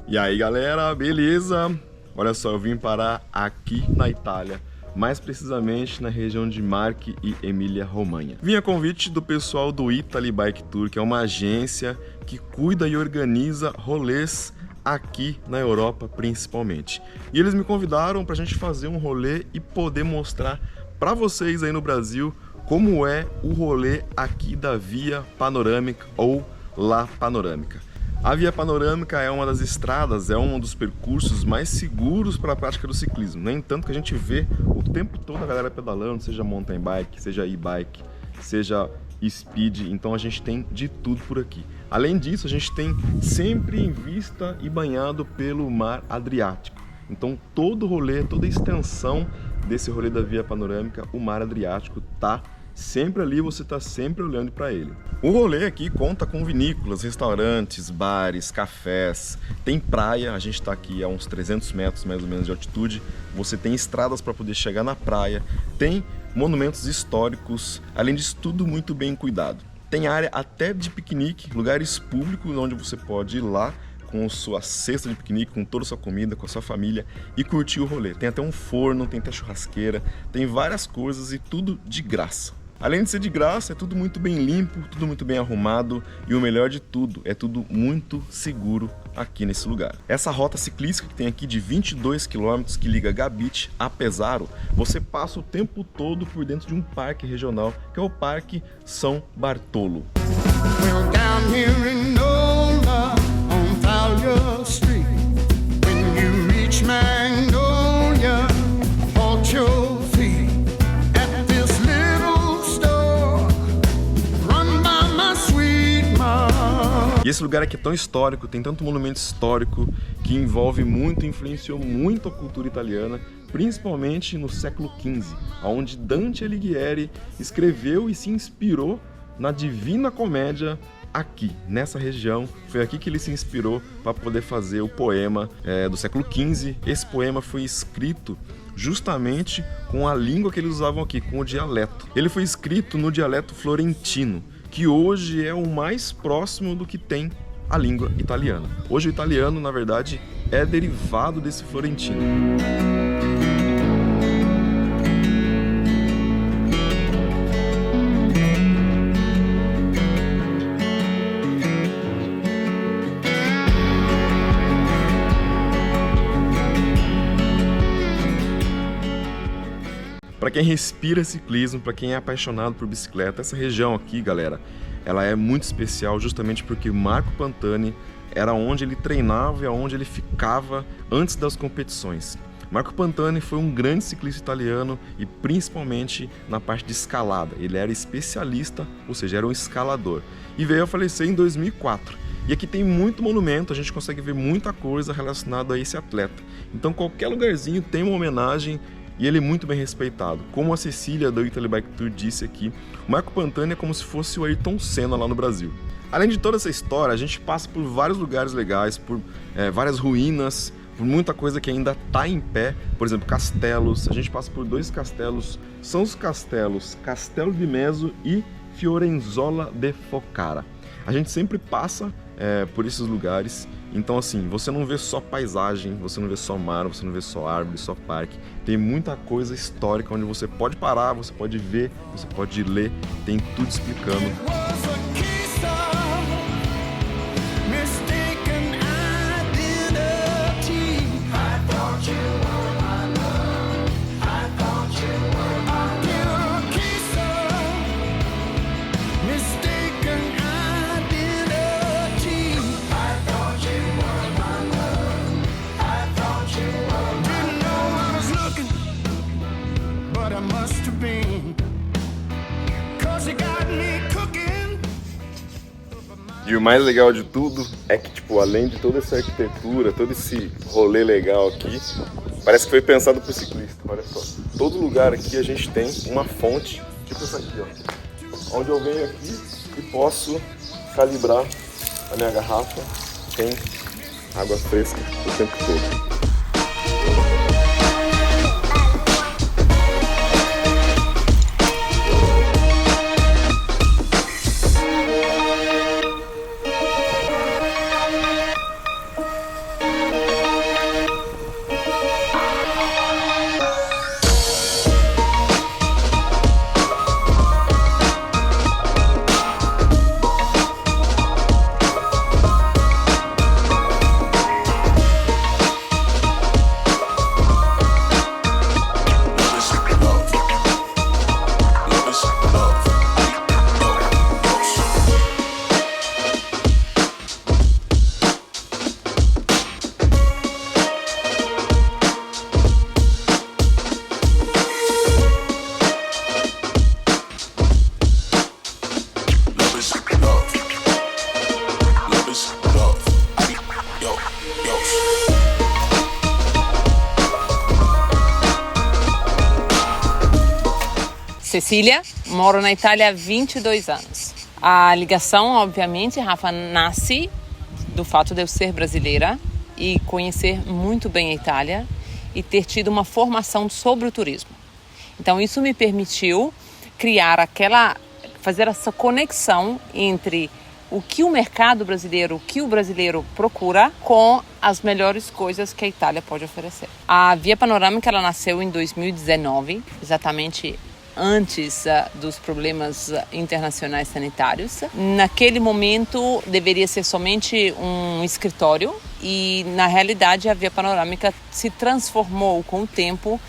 E aí galera, beleza? Olha só, eu vim parar aqui na Itália, mais precisamente na região de Marche e Emília-Romanha. Vim a convite do pessoal do Italy Bike Tour, que é uma agência que cuida e organiza rolês aqui na Europa principalmente. E eles me convidaram para a gente fazer um rolê e poder mostrar para vocês aí no Brasil como é o rolê aqui da Via Panorâmica ou La Panorâmica. A Via Panorâmica é uma das estradas, é um dos percursos mais seguros para a prática do ciclismo. No entanto, que a gente vê o tempo todo a galera pedalando, seja mountain bike, seja e-bike, seja speed, então a gente tem de tudo por aqui. Além disso, a gente tem sempre em vista e banhado pelo Mar Adriático. Então todo rolê, toda a extensão desse rolê da Via Panorâmica, o Mar Adriático tá sempre ali, você está sempre olhando para ele. O rolê aqui conta com vinícolas, restaurantes, bares, cafés, tem praia, a gente está aqui a uns 300 metros mais ou menos de altitude, você tem estradas para poder chegar na praia, tem monumentos históricos, além disso tudo muito bem cuidado. Tem área até de piquenique, lugares públicos onde você pode ir lá com sua cesta de piquenique, com toda a sua comida, com a sua família e curtir o rolê. Tem até um forno, tem até churrasqueira, tem várias coisas e tudo de graça. Além de ser de graça, é tudo muito bem limpo, tudo muito bem arrumado e o melhor de tudo, é tudo muito seguro aqui nesse lugar. Essa rota ciclística que tem aqui de 22 km que liga Gabite a Pesaro, você passa o tempo todo por dentro de um parque regional, que é o Parque São Bartolo. E esse lugar aqui é tão histórico, tem tanto monumento histórico que envolve muito, influenciou muito a cultura italiana, principalmente no século XV, onde Dante Alighieri escreveu e se inspirou na Divina Comédia aqui, nessa região. Foi aqui que ele se inspirou para poder fazer o poema do século XV. Esse poema foi escrito justamente com a língua que eles usavam aqui, com o dialeto. Ele foi escrito no dialeto florentino, que hoje é o mais próximo do que tem a língua italiana. Hoje o italiano, na verdade, é derivado desse florentino. Para quem respira ciclismo, para quem é apaixonado por bicicleta, essa região aqui, galera, ela é muito especial justamente porque Marco Pantani era onde ele treinava e onde ele ficava antes das competições. Marco Pantani foi um grande ciclista italiano e principalmente na parte de escalada. Ele era especialista, ou seja, era um escalador. E veio a falecer em 2004. E aqui tem muito monumento, a gente consegue ver muita coisa relacionada a esse atleta. Então qualquer lugarzinho tem uma homenagem e ele é muito bem respeitado. Como a Cecília do Italy Bike Tour disse aqui, o Marco Pantani é como se fosse o Ayrton Senna lá no Brasil. Além de toda essa história, a gente passa por vários lugares legais, por várias ruínas, por muita coisa que ainda está em pé, por exemplo, castelos. A gente passa por 2 castelos, são os castelos Castelo di Mezzo e Fiorenzola de Focara. A gente sempre passa por esses lugares, então assim, você não vê só paisagem, você não vê só mar, você não vê só árvore, só parque, tem muita coisa histórica onde você pode parar, você pode ver, você pode ler, tem tudo explicando. E o mais legal de tudo é que, tipo, além de toda essa arquitetura, todo esse rolê legal aqui, parece que foi pensado pro ciclista, olha só. Todo lugar aqui a gente tem uma fonte, tipo essa aqui, ó. Onde eu venho aqui e posso calibrar a minha garrafa, tem água fresca o tempo todo. Cecília, moro na Itália há 22 anos. A ligação, obviamente, Rafa, nasce do fato de eu ser brasileira e conhecer muito bem a Itália e ter tido uma formação sobre o turismo. Então isso me permitiu fazer essa conexão entre o que o mercado brasileiro, o que o brasileiro procura com as melhores coisas que a Itália pode oferecer. A Via Panorâmica ela nasceu em 2019, exatamente antes dos problemas internacionais sanitários. Naquele momento deveria ser somente um escritório e na realidade a Via Panorâmica se transformou com o tempo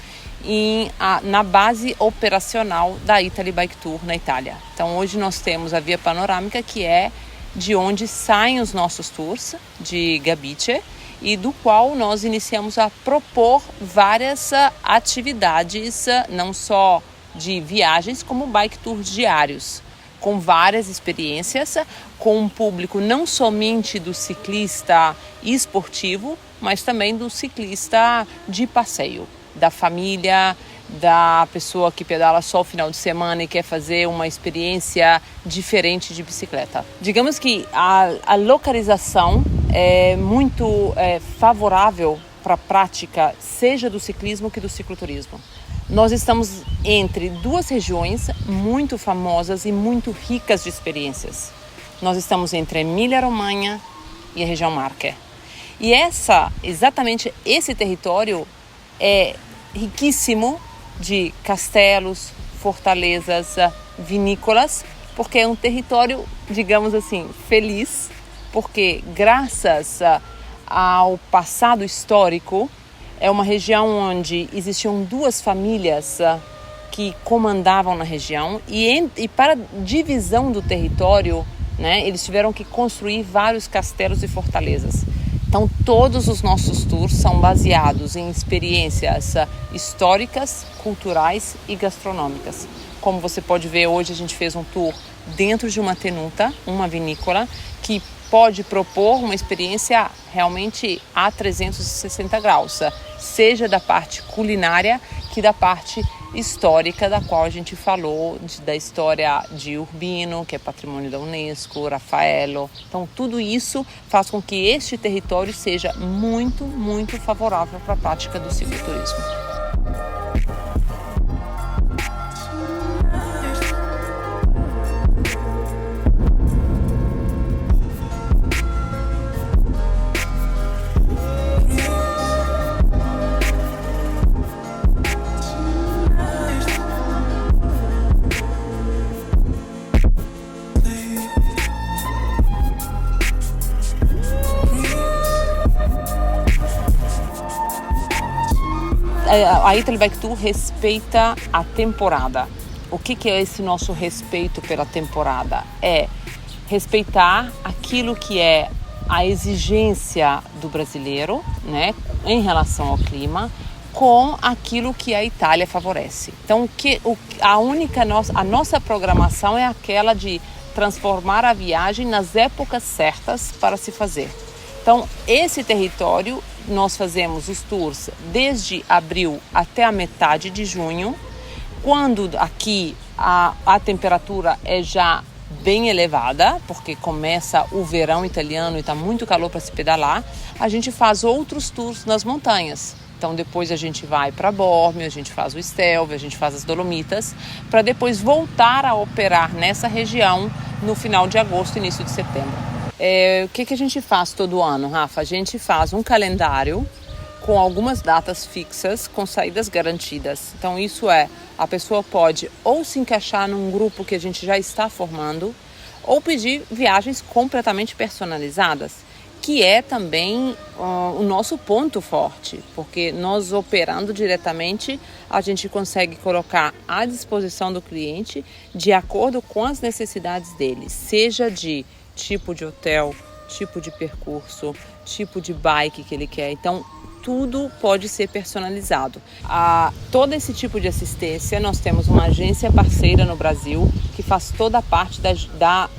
na base operacional da Italy Bike Tour na Itália. Então hoje nós temos a Via Panorâmica, que é de onde saem os nossos tours de Gabice e do qual nós iniciamos a propor várias atividades, não só de viagens, como bike tours diários, com várias experiências, com um público não somente do ciclista esportivo, mas também do ciclista de passeio, da família, da pessoa que pedala só o final de semana e quer fazer uma experiência diferente de bicicleta. Digamos que a localização é muito favorável para a prática, seja do ciclismo que do cicloturismo. Nós estamos entre duas regiões muito famosas e muito ricas de experiências. Nós estamos entre a Emília-Romanha e a região Marche. E exatamente esse território é riquíssimo de castelos, fortalezas, vinícolas, porque é um território, digamos assim, feliz, porque graças ao passado histórico, é uma região onde existiam duas famílias que comandavam na região e para divisão do território, né, eles tiveram que construir vários castelos e fortalezas. Então todos os nossos tours são baseados em experiências históricas, culturais e gastronômicas. Como você pode ver, hoje a gente fez um tour dentro de uma tenuta, uma vinícola, que pode propor uma experiência realmente a 360 graus, seja da parte culinária que da parte histórica, da qual a gente falou, da história de Urbino, que é patrimônio da Unesco, Raffaello. Então tudo isso faz com que este território seja muito, muito favorável para a prática do cicloturismo. A Italy Bike Tour respeita a temporada. O que é esse nosso respeito pela temporada? É respeitar aquilo que é a exigência do brasileiro, né, em relação ao clima, com aquilo que a Itália favorece. Então, a nossa programação é aquela de transformar a viagem nas épocas certas para se fazer. Então, esse território, nós fazemos os tours desde abril até a metade de junho, quando aqui a temperatura é já bem elevada, porque começa o verão italiano e está muito calor para se pedalar, a gente faz outros tours nas montanhas. Então depois a gente vai para Bormio, a gente faz o Stelvio, a gente faz as Dolomitas, para depois voltar a operar nessa região no final de agosto, início de setembro. O que a gente faz todo ano, Rafa? A gente faz um calendário com algumas datas fixas, com saídas garantidas. Então isso a pessoa pode ou se encaixar num grupo que a gente já está formando, ou pedir viagens completamente personalizadas, que é também o nosso ponto forte, porque nós operando diretamente, a gente consegue colocar à disposição do cliente de acordo com as necessidades dele, seja de tipo de hotel, tipo de percurso, tipo de bike que ele quer. Então, tudo pode ser personalizado. Todo esse tipo de assistência, nós temos uma agência parceira no Brasil que faz toda a parte da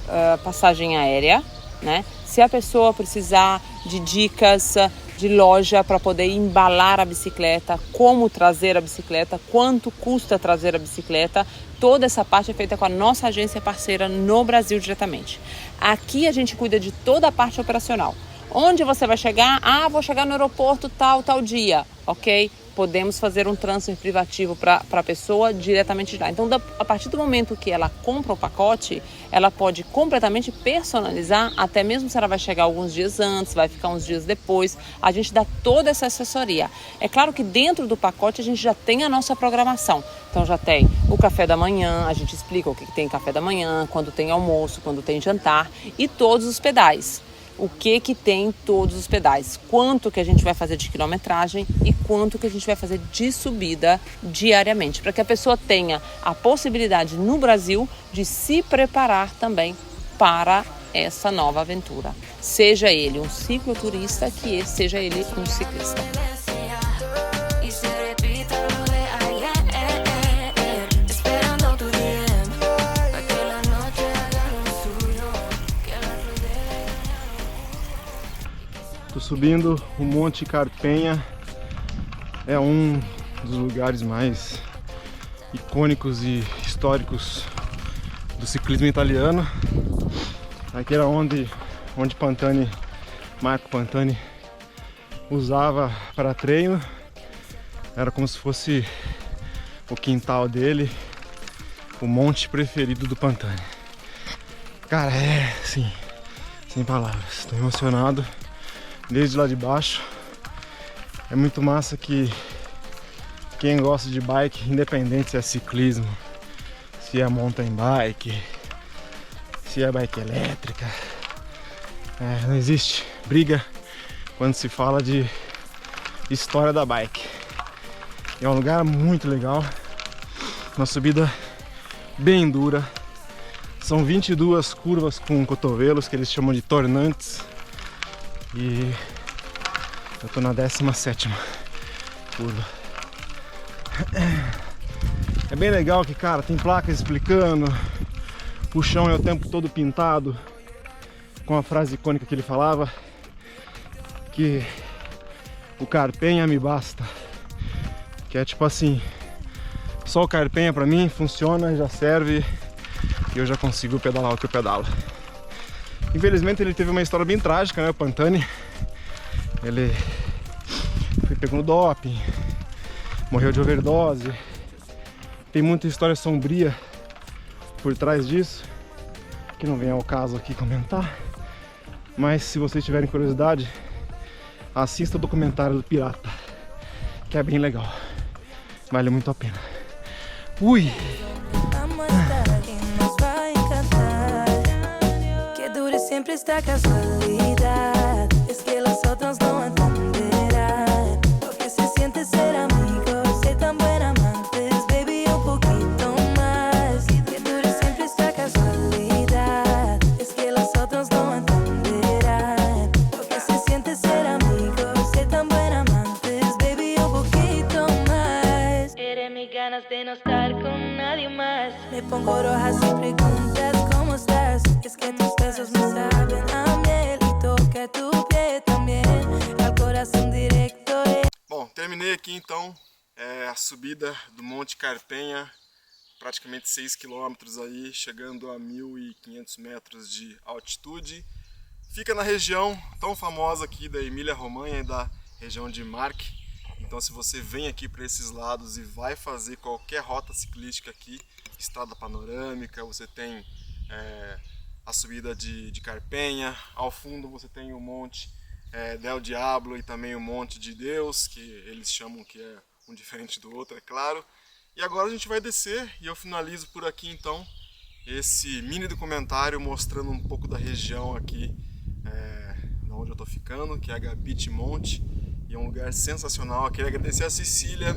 passagem aérea, né? Se a pessoa precisar de dicas de loja para poder embalar a bicicleta, como trazer a bicicleta, quanto custa trazer a bicicleta, toda essa parte é feita com a nossa agência parceira no Brasil diretamente. Aqui a gente cuida de toda a parte operacional. Onde você vai chegar? Vou chegar no aeroporto tal dia, ok? Podemos fazer um transfer privativo para a pessoa diretamente de lá. Então, a partir do momento que ela compra o pacote, ela pode completamente personalizar, até mesmo se ela vai chegar alguns dias antes, vai ficar uns dias depois. A gente dá toda essa assessoria. É claro que dentro do pacote a gente já tem a nossa programação. Então, já tem o café da manhã, a gente explica o que tem café da manhã, quando tem almoço, quando tem jantar e todos os pedais. O que tem todos os pedais, quanto que a gente vai fazer de quilometragem e quanto que a gente vai fazer de subida diariamente, para que a pessoa tenha a possibilidade no Brasil de se preparar também para essa nova aventura. Seja ele um cicloturista, seja ele um ciclista. Tô subindo o Monte Carpenha, é um dos lugares mais icônicos e históricos do ciclismo italiano. Aqui era onde Marco Pantani usava para treino, era como se fosse o quintal dele, o monte preferido do Pantani. Cara, assim, sem palavras, estou emocionado. Desde lá de baixo, é muito massa que quem gosta de bike, independente se é ciclismo, se é mountain bike, se é bike elétrica, não existe briga quando se fala de história da bike. É um lugar muito legal, uma subida bem dura, são 22 curvas com cotovelos que eles chamam de tornantes. E eu tô na 17ª curva. É bem legal que, cara, tem placas explicando. O chão é o tempo todo pintado com a frase icônica que ele falava, que o Carpenha me basta. Que é tipo assim, só o Carpenha pra mim funciona, já serve e eu já consigo pedalar o que eu pedalo. Infelizmente ele teve uma história bem trágica, né, o Pantani. Ele foi pego no doping, morreu de overdose. Tem muita história sombria por trás disso, que não vem ao caso aqui comentar. Mas se vocês tiverem curiosidade, assista o documentário do Pirata, que é bem legal, vale muito a pena. Ui! Siempre esta casualidad es que los otros no entenderán lo que se siente ser amigos, ser tan buen amantes, baby, un poquito más. Que dure siempre esta casualidad es que los otros no entenderán lo que se siente ser amigos, ser tan buen amantes, baby, un poquito más. Eres mis ganas de no estar con nadie más. Me pongo roja si preguntas cómo estás. terminei aqui então a subida do Monte Carpenha, praticamente 6 km aí, chegando a 1.500 metros de altitude. Fica na região tão famosa aqui da Emília-Romanha e da região de Marche. Então se você vem aqui para esses lados e vai fazer qualquer rota ciclística aqui, estrada panorâmica, você tem a subida de Carpenha, ao fundo você tem o Monte Del Diablo e também o Monte de Deus, que eles chamam que é um diferente do outro, é claro. E agora a gente vai descer e eu finalizo por aqui então esse mini documentário mostrando um pouco da região aqui onde eu estou ficando, que é Agapiti Monte, e é um lugar sensacional. Eu queria agradecer a Cecília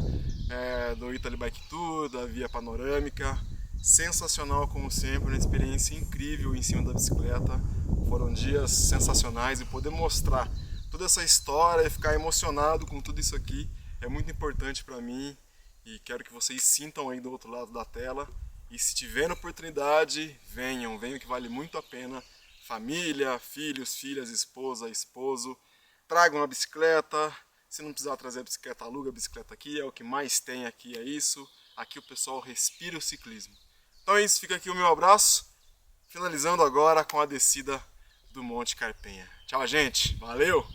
do Italy Bike Tour, da Via Panorâmica, sensacional como sempre, uma experiência incrível em cima da bicicleta. Foram dias sensacionais e poder mostrar toda essa história e ficar emocionado com tudo isso aqui é muito importante para mim e quero que vocês sintam aí do outro lado da tela. E se tiverem oportunidade, venham que vale muito a pena. Família, filhos, filhas, esposa, esposo, tragam uma bicicleta. Se não precisar trazer a bicicleta, aluga a bicicleta aqui, é o que mais tem aqui, é isso. Aqui o pessoal respira o ciclismo. Então é isso, fica aqui o meu abraço, finalizando agora com a descida do Monte Carpenha. Tchau, gente, valeu!